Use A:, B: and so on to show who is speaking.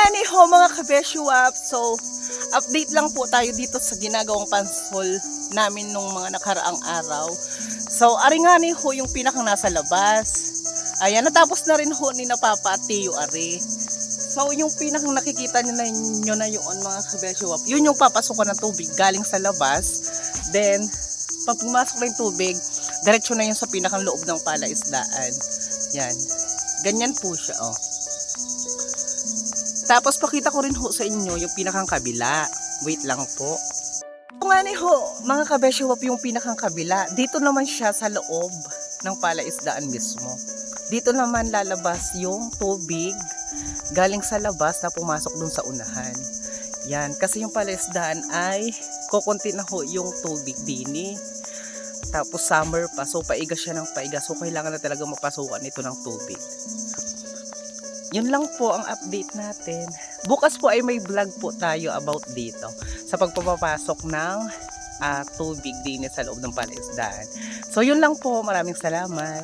A: Ni ho mga kabeshuap, so update lang po tayo dito sa ginagawang pansol namin nung mga nakaraang araw. So ari nga ni ho yung pinakang nasa labas. Ayan, natapos na rin ho ni na Papa at Tio ari. So yung pinakang nakikita nyo na yun mga kabeshuap, yun yung papasukan ng tubig galing sa labas. Then pag pumasok na yung tubig, diretso na yun sa pinakang loob ng palaisdaan. Yan, ganyan po siya oh. Tapos pakita ko rin ho sa inyo yung pinakang kabila. Wait lang po. Ito nga ni ho, mga kabeshuap, yung pinakang kabila. Dito naman siya sa loob ng palaisdaan mismo. Dito naman lalabas yung tubig galing sa labas na pumasok dun sa unahan. Yan, kasi yung palaisdaan ay kukunti na ho yung tubig dini. Tapos summer pa, so paiga siya ng paiga. So kailangan na talaga mapasukan ito ng tubig. Yun lang po ang update natin. Bukas po ay may vlog po tayo about dito sa pagpapasok ng tubig din sa loob ng palaisdaan. So yun lang po, maraming salamat.